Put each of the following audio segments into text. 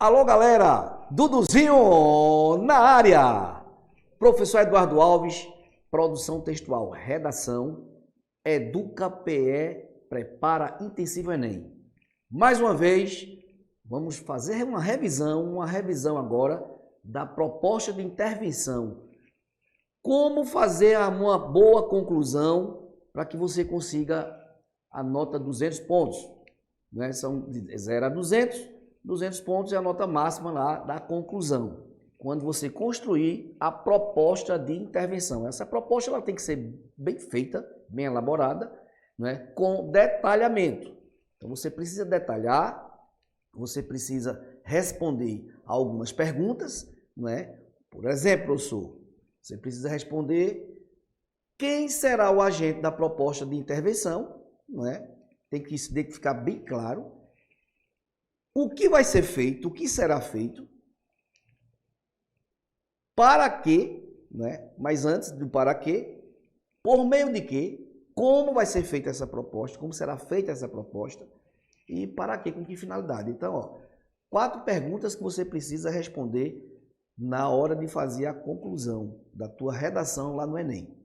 Alô, galera! Duduzinho na área! Professor Eduardo Alves, produção textual, redação, Educa PE, prepara intensivo Enem. Mais uma vez, vamos fazer uma revisão agora da proposta de intervenção. Como fazer uma boa conclusão para que você consiga a nota 200 pontos. Né? São de 0 a 200 pontos é a nota máxima lá da conclusão. Quando você construir a proposta de intervenção. Essa proposta ela tem que ser bem feita, bem elaborada, né? Com detalhamento. Então você precisa detalhar, você precisa responder a algumas perguntas, né? Por exemplo, professor, você precisa responder quem será o agente da proposta de intervenção, não é? Tem que ficar bem claro. O que vai ser feito, o que será feito, para quê, né? Mas antes do para quê, por meio de quê, como vai ser feita essa proposta, como será feita essa proposta e para quê, com que finalidade. Então, ó, 4 perguntas que você precisa responder na hora de fazer a conclusão da tua redação lá no Enem.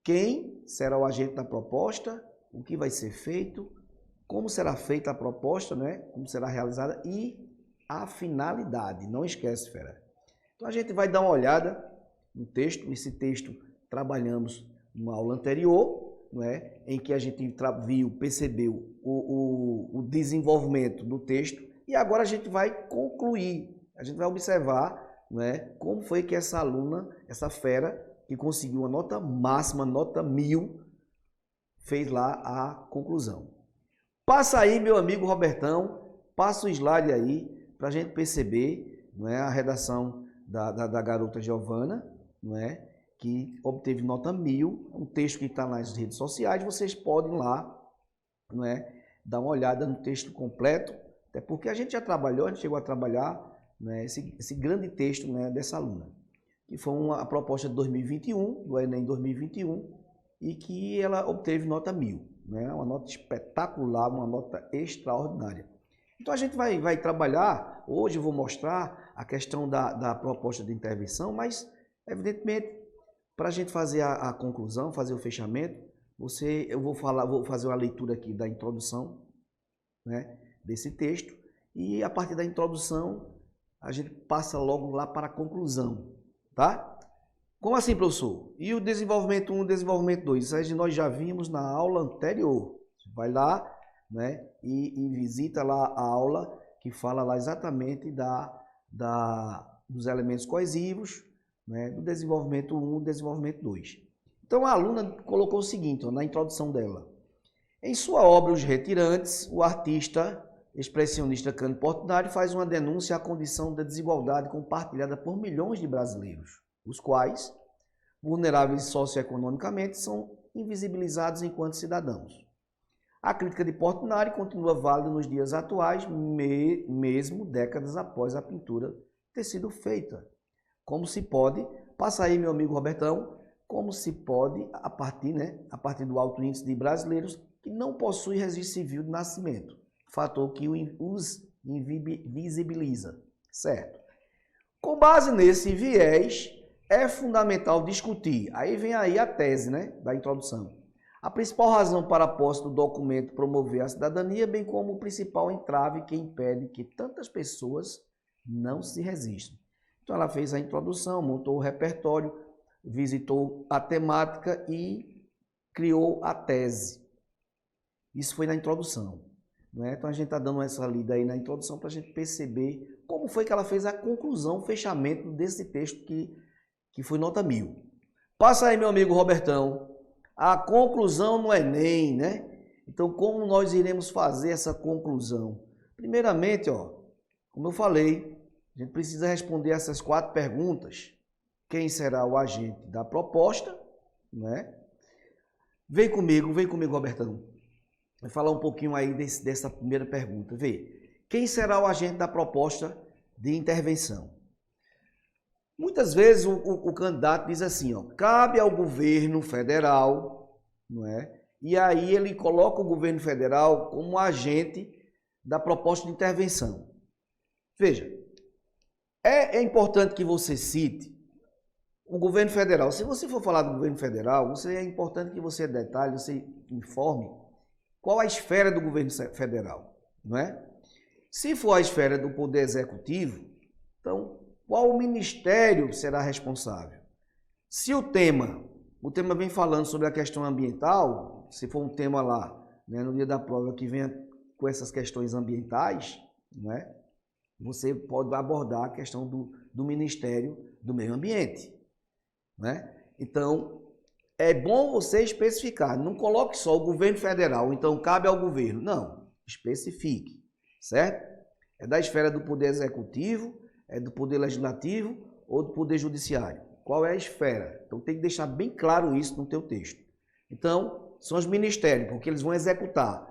Quem será o agente da proposta, o que vai ser feito, como será feita a proposta, né? Como será realizada e a finalidade. Não esquece, fera. Então a gente vai dar uma olhada no texto. Esse texto trabalhamos numa aula anterior, né? Em que a gente percebeu o desenvolvimento do texto e agora a gente vai concluir. A gente vai observar, né, como foi que essa aluna, essa fera, que conseguiu uma nota máxima, nota 1000, fez lá a conclusão. Passa aí, meu amigo Robertão, passa o slide aí para a gente perceber, não é, a redação da garota Giovana, não é, que obteve nota 1000, um texto que está nas redes sociais, vocês podem lá, não é, dar uma olhada no texto completo, até porque a gente já trabalhou, a gente chegou a trabalhar, né, esse grande texto, né, dessa aluna, que foi a proposta de 2021, do Enem 2021, e que ela obteve nota 1000, né, uma nota espetacular, uma nota extraordinária. Então a gente vai trabalhar, hoje eu vou mostrar a questão da proposta de intervenção, mas evidentemente para a gente fazer a conclusão, fazer o fechamento, eu vou fazer uma leitura aqui da introdução, né, desse texto, e a partir da introdução a gente passa logo lá para a conclusão, tá? Como assim, professor? E o desenvolvimento 1, desenvolvimento 2? Isso aí nós já vimos na aula anterior. Você vai lá, né, e visita lá a aula que fala lá exatamente dos elementos coesivos, né, do desenvolvimento 1 e desenvolvimento 2. Então a aluna colocou o seguinte, ó, na introdução dela. Em sua obra Os Retirantes, o artista expressionista Cândido Portinari faz uma denúncia à condição da desigualdade compartilhada por milhões de brasileiros, os quais, vulneráveis socioeconomicamente, são invisibilizados enquanto cidadãos. A crítica de Portinari continua válida nos dias atuais, mesmo décadas após a pintura ter sido feita. Como se pode, passa aí meu amigo Robertão, como se pode, a partir do alto índice de brasileiros que não possuem registro civil de nascimento, fator que os invisibiliza, certo? Com base nesse viés, é fundamental discutir, aí vem aí a tese, né, da introdução, a principal razão para a posse do documento promover a cidadania, bem como o principal entrave que impede que tantas pessoas não se resistam. Então ela fez a introdução, montou o repertório, visitou a temática e criou a tese. Isso foi na introdução, né? Então a gente está dando essa lida aí na introdução para a gente perceber como foi que ela fez a conclusão, o fechamento desse texto que foi nota 1000. Passa aí, meu amigo Robertão, a conclusão no Enem, né? Então como nós iremos fazer essa conclusão? Primeiramente, ó, como eu falei, a gente precisa responder essas 4 perguntas. Quem será o agente da proposta, né? Vem comigo, Robertão. Vai falar um pouquinho aí dessa primeira pergunta. Vê, quem será o agente da proposta de intervenção? Muitas vezes o candidato diz assim, ó, cabe ao governo federal, não é? E aí ele coloca o governo federal como agente da proposta de intervenção. Veja, é importante que você cite o governo federal. Se você for falar do governo federal, é importante que você detalhe, você informe qual a esfera do governo federal, não é? Se for a esfera do poder executivo, então qual ministério será responsável? Se o tema vem falando sobre a questão ambiental, se for um tema lá, né, no dia da prova que venha com essas questões ambientais, né, você pode abordar a questão do Ministério do Meio Ambiente. Né? Então, é bom você especificar, não coloque só o governo federal, então cabe ao governo. Não, especifique, certo? É da esfera do poder executivo, é do poder legislativo ou do poder judiciário. Qual é a esfera? Então tem que deixar bem claro isso no teu texto. Então, são os ministérios, porque eles vão executar.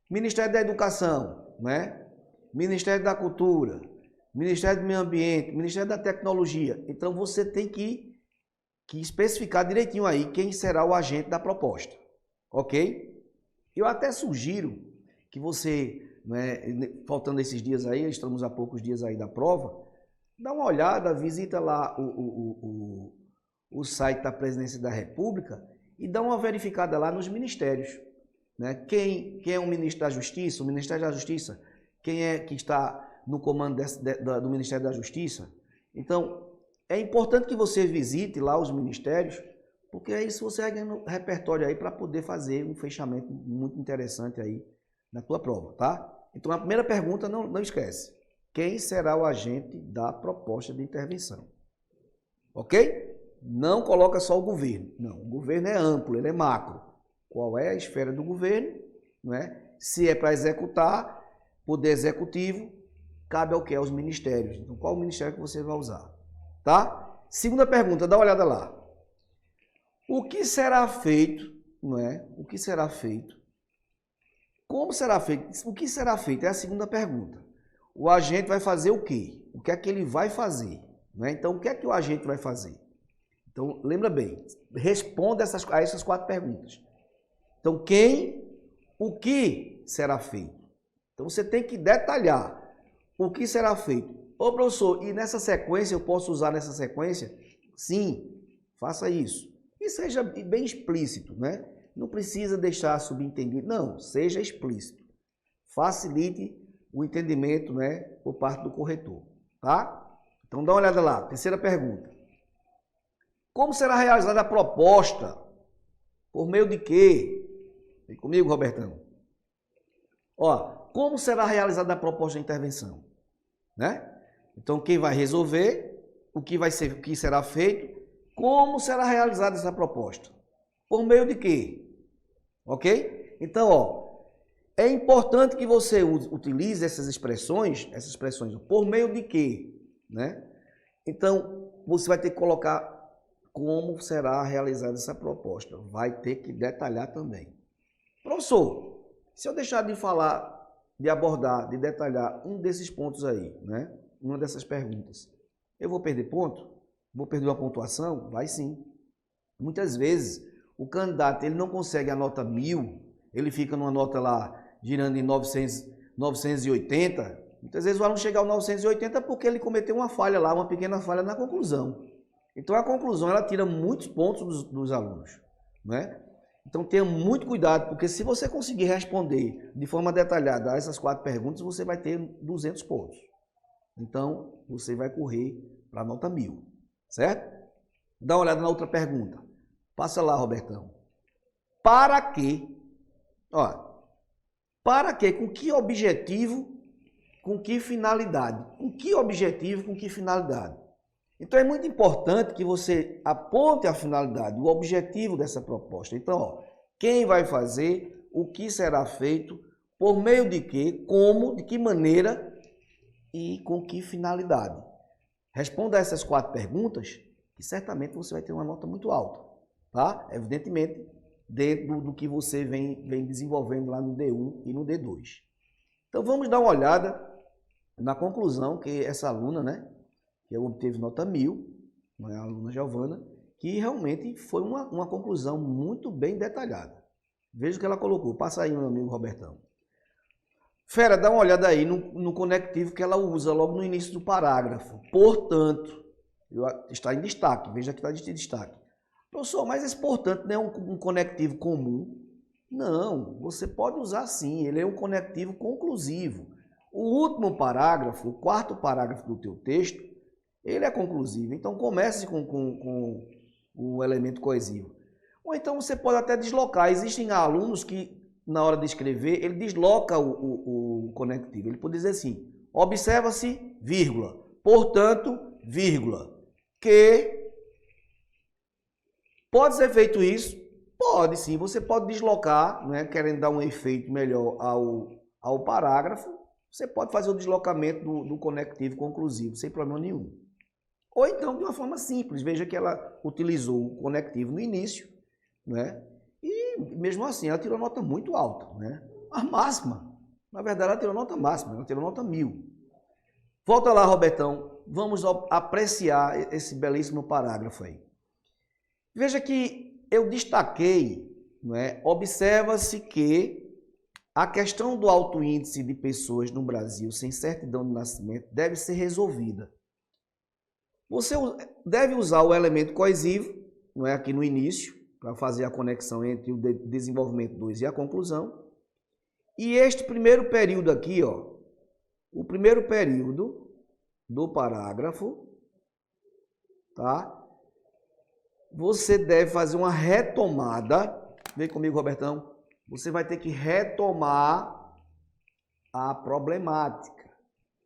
Ministério da Educação, né? Ministério da Cultura, Ministério do Meio Ambiente, Ministério da Tecnologia. Então você tem que especificar direitinho aí quem será o agente da proposta, ok? Eu até sugiro que você, né, faltando esses dias aí, estamos a poucos dias aí da prova, dá uma olhada, visita lá o site da Presidência da República e dá uma verificada lá nos ministérios, né? Quem é o ministro da Justiça, o Ministério da Justiça, quem é que está no comando do Ministério da Justiça. Então, é importante que você visite lá os ministérios, porque aí você vai ganhando repertório aí para poder fazer um fechamento muito interessante aí na tua prova, tá? Então a primeira pergunta, não esquece. Quem será o agente da proposta de intervenção? Ok? Não coloca só o governo. Não, o governo é amplo, ele é macro. Qual é a esfera do governo? Não é? Se é para executar, poder executivo, cabe ao que? Aos ministérios. Então qual o ministério que você vai usar? Tá? Segunda pergunta, dá uma olhada lá. O que será feito, não é? O que será feito? Como será feito? O que será feito é a segunda pergunta. O agente vai fazer o quê? O que é que ele vai fazer? Não é? Então, o que é que o agente vai fazer? Então, lembra bem, responda a essas 4 perguntas. Então, quem, o que será feito? Então, você tem que detalhar o que será feito. Ô professor, e nessa sequência, eu posso usar nessa sequência? Sim, faça isso. E seja bem explícito, né? Não precisa deixar subentendido, não, seja explícito. Facilite o entendimento, né, por parte do corretor, tá? Então dá uma olhada lá, terceira pergunta. Como será realizada a proposta? Por meio de quê? Vem comigo, Robertão. Ó, como será realizada a proposta de intervenção? Né? Então, quem vai resolver, o que será feito, como será realizada essa proposta? Por meio de quê? Ok? Então, ó, é importante que você utilize essas expressões por meio de quê? Né? Então, você vai ter que colocar como será realizada essa proposta. Vai ter que detalhar também. Professor, se eu deixar de falar, de abordar, de detalhar um desses pontos aí, né? Uma dessas perguntas, eu vou perder ponto? Vou perder uma pontuação? Vai sim. Muitas vezes, o candidato ele não consegue a nota 1000, ele fica numa nota lá, girando em 980. Muitas vezes o aluno chega ao 980 porque ele cometeu uma falha lá, uma pequena falha na conclusão. Então, a conclusão, ela tira muitos pontos dos alunos, né? Então, tenha muito cuidado, porque se você conseguir responder de forma detalhada a essas 4 perguntas, você vai ter 200 pontos. Então, você vai correr para a nota 1000, certo? Dá uma olhada na outra pergunta. Passa lá, Robertão. Para quê? Ó, para quê? Com que objetivo? Com que finalidade? Com que objetivo? Com que finalidade? Então, é muito importante que você aponte a finalidade, o objetivo dessa proposta. Então, ó, quem vai fazer, o que será feito, por meio de quê, como, de que maneira e com que finalidade. Responda a essas 4 perguntas e certamente você vai ter uma nota muito alta, tá? Evidentemente, dentro do que você vem desenvolvendo lá no D1 e no D2. Então, vamos dar uma olhada na conclusão que essa aluna, né, que obteve nota 1000, a aluna Giovana, que realmente foi uma conclusão muito bem detalhada. Veja o que ela colocou. Passa aí, meu amigo Robertão. Fera, dá uma olhada aí no conectivo que ela usa logo no início do parágrafo. Portanto, está em destaque, veja que está em destaque. Professor, mas esse portanto não é um conectivo comum? Não, você pode usar sim, ele é um conectivo conclusivo. O último parágrafo, o quarto parágrafo do teu texto, ele é conclusivo. Então comece com o elemento coesivo. Ou então você pode até deslocar. Existem alunos que, na hora de escrever, ele desloca o conectivo. Ele pode dizer assim, observa-se, vírgula, portanto, vírgula, que... Pode ser feito isso? Pode sim, você pode deslocar, né, querendo dar um efeito melhor ao parágrafo, você pode fazer o deslocamento do conectivo conclusivo, sem problema nenhum. Ou então de uma forma simples, veja que ela utilizou o conectivo no início, né, e mesmo assim ela tirou nota muito alta, né, a máxima. Na verdade ela tirou nota máxima, ela tirou nota 1000. Volta lá, Robertão, vamos apreciar esse belíssimo parágrafo aí. Veja que eu destaquei, né, observa-se que a questão do alto índice de pessoas no Brasil sem certidão de nascimento deve ser resolvida. Você deve usar o elemento coesivo, não é, aqui no início, para fazer a conexão entre o desenvolvimento 2 e a conclusão. E este primeiro período aqui, ó, o primeiro período do parágrafo, tá? Você deve fazer uma retomada. Vem comigo, Robertão. Você vai ter que retomar a problemática,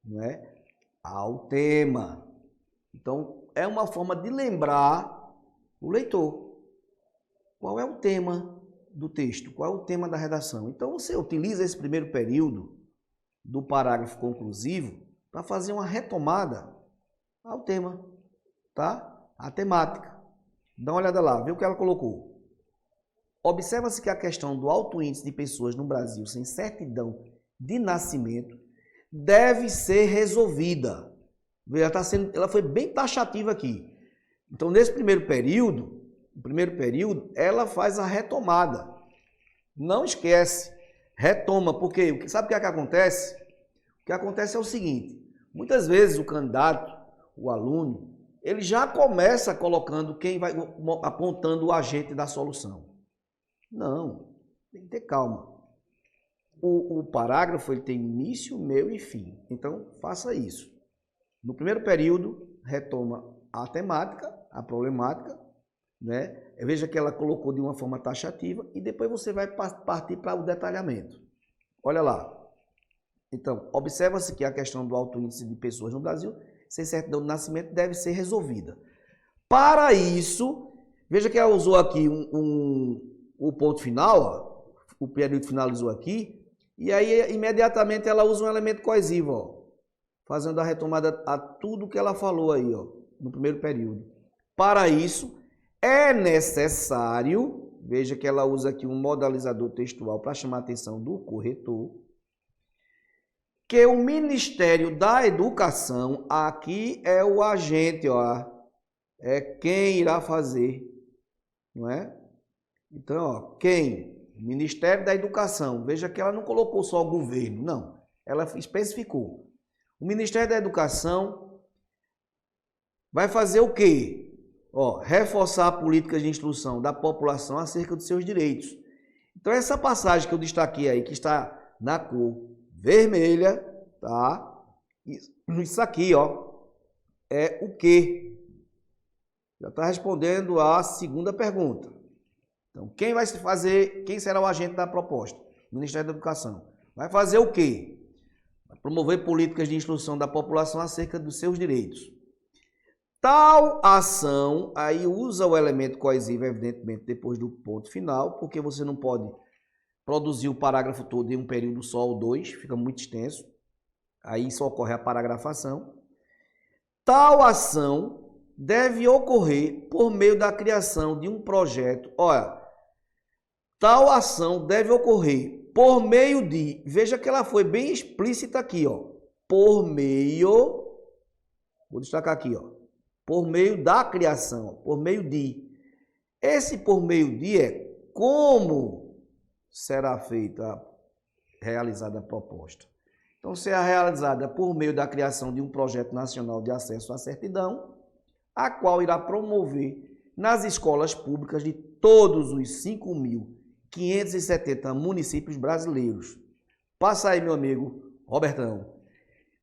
não é? Ao tema. Então, é uma forma de lembrar o leitor. Qual é o tema do texto? Qual é o tema da redação? Então, você utiliza esse primeiro período do parágrafo conclusivo para fazer uma retomada ao tema, tá? A temática. Dá uma olhada lá, vê o que ela colocou. Observa-se que a questão do alto índice de pessoas no Brasil sem certidão de nascimento deve ser resolvida. Ela foi bem taxativa aqui. Então, nesse primeiro período, ela faz a retomada. Não esquece, retoma, porque sabe o que é que acontece? O que acontece é o seguinte, muitas vezes o candidato, o aluno, ele já começa colocando apontando o agente da solução. Não, tem que ter calma. O parágrafo ele tem início, meio e fim. Então, faça isso. No primeiro período, retoma a temática, a problemática, né? Veja que ela colocou de uma forma taxativa e depois você vai partir para o detalhamento. Olha lá. Então, observa-se que a questão do alto índice de pessoas no Brasil sem certidão de nascimento deve ser resolvida. Para isso, veja que ela usou aqui o ponto final, ó, o período finalizou aqui, e aí imediatamente ela usa um elemento coesivo, ó, fazendo a retomada a tudo que ela falou aí, ó, no primeiro período. Para isso, é necessário, veja que ela usa aqui um modalizador textual para chamar a atenção do corretor, que o Ministério da Educação, aqui é o agente, ó, é quem irá fazer, não é? Então, ó, quem? Ministério da Educação. Veja que ela não colocou só o governo, não. Ela especificou. O Ministério da Educação vai fazer o quê? Ó, reforçar políticas de instrução da população acerca dos seus direitos. Então, essa passagem que eu destaquei aí, que está na cor vermelha, tá? Isso aqui, ó, é o quê? Já está respondendo a segunda pergunta. Então, quem será o agente da proposta? O Ministério da Educação. Vai fazer o quê? Vai promover políticas de instrução da população acerca dos seus direitos. Tal ação, aí usa o elemento coesivo, evidentemente, depois do ponto final, porque você não pode produzir o parágrafo todo em um período só ou dois, fica muito extenso. Aí só ocorre a paragrafação. Tal ação deve ocorrer por meio da criação de um projeto. Olha, tal ação deve ocorrer por meio de... Veja que ela foi bem explícita aqui, ó. Por meio... Vou destacar aqui, ó. Por meio da criação, por meio de. Esse por meio de é como será feita, realizada a proposta. Então, será realizada por meio da criação de um projeto nacional de acesso à certidão, a qual irá promover nas escolas públicas de todos os 5.570 municípios brasileiros. Passa aí, meu amigo Robertão.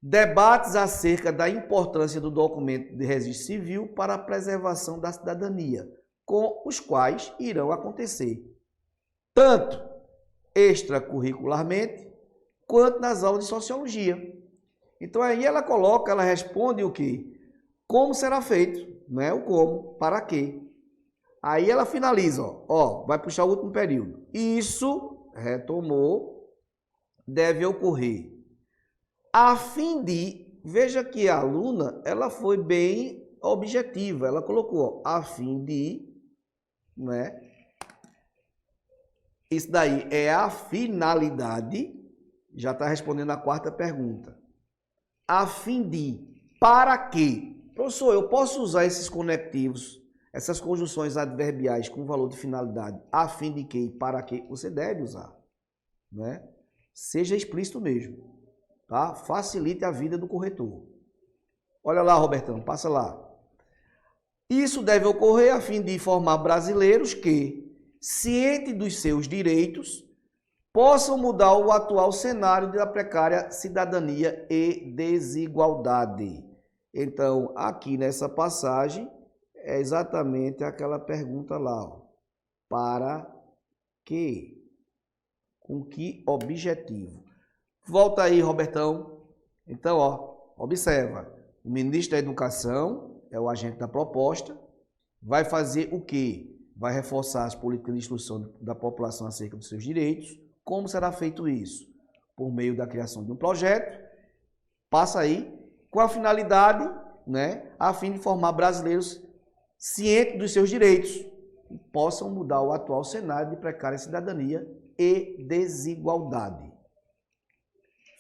Debates acerca da importância do documento de registro civil para a preservação da cidadania, com os quais irão acontecer, tanto extracurricularmente, quanto nas aulas de sociologia. Então aí ela responde o quê? Como será feito, não é o como, para quê. Aí ela finaliza, vai puxar o último período. Isso, retomou, deve ocorrer a fim de, veja que a aluna, ela foi bem objetiva, ela colocou, a fim de, né? Isso daí é a finalidade, já está respondendo a quarta pergunta. A fim de, para quê? Professor, eu posso usar esses conectivos, essas conjunções adverbiais com valor de finalidade, a fim de quê e para quê? Você deve usar, né? Seja explícito mesmo. Tá? Facilite a vida do corretor. Olha lá, Robertão, passa lá. Isso deve ocorrer a fim de informar brasileiros que, cientes dos seus direitos, possam mudar o atual cenário da precária cidadania e desigualdade. Então, aqui nessa passagem, é exatamente aquela pergunta lá. Para quê? Com que objetivo? Volta aí, Robertão. Então, observa. O ministro da Educação é o agente da proposta. Vai fazer o quê? Vai reforçar as políticas de instrução da população acerca dos seus direitos. Como será feito isso? Por meio da criação de um projeto. Passa aí. Com a finalidade, né, a fim de formar brasileiros cientes dos seus direitos e possam mudar o atual cenário de precária cidadania e desigualdade.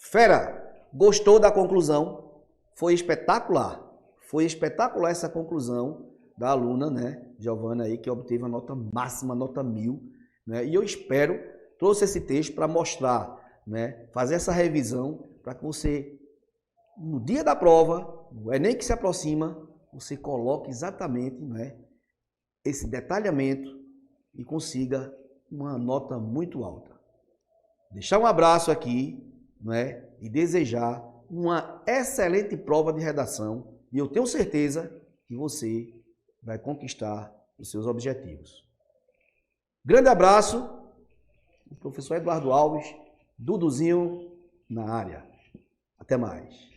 Fera, gostou da conclusão? Foi espetacular. Foi espetacular essa conclusão da aluna, né, Giovana aí, que obteve a nota máxima, nota 1000, né? E eu espero, trouxe esse texto para mostrar, né, fazer essa revisão para que você, no dia da prova, o Enem que se aproxima, você coloque exatamente, né, esse detalhamento e consiga uma nota muito alta. Deixar um abraço aqui, né, e desejar uma excelente prova de redação e eu tenho certeza que você vai conquistar os seus objetivos. Grande abraço, o professor Eduardo Alves, Duduzinho na área. Até mais.